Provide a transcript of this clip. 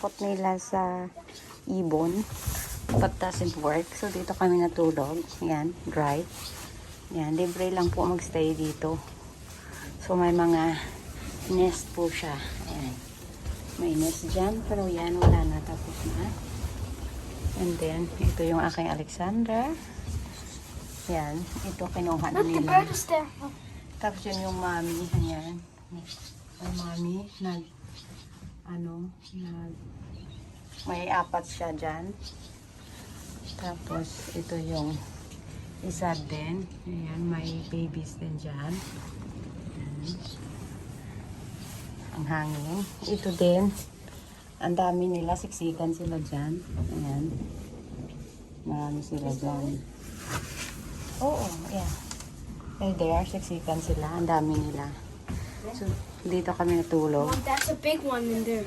Pot nila sa ibon. But doesn't work. So, dito kami natulog. Yan, dry. Yan, libre lang po magstay dito. So, may mga nest po siya. Ayan. May nest dyan. Pero yan, wala na. Tapos na. And then, ito yung aking Alexandra. Yan. Ito, kinuha na Look, the nila. bird is there. Tapos yun yung mommy. Ayan. May mommy. May apat siya dyan. Tapos, ito yung isa din. Ayan, may babies din dyan. Ayan. Ang hangin. Ito din. Ang dami nila. Siksikan sila dyan. Ayan. Marami sila dyan. Oo, yeah. They're there. Siksikan sila. Ang dami nila. So, dito kami natulog. That's a big one in there.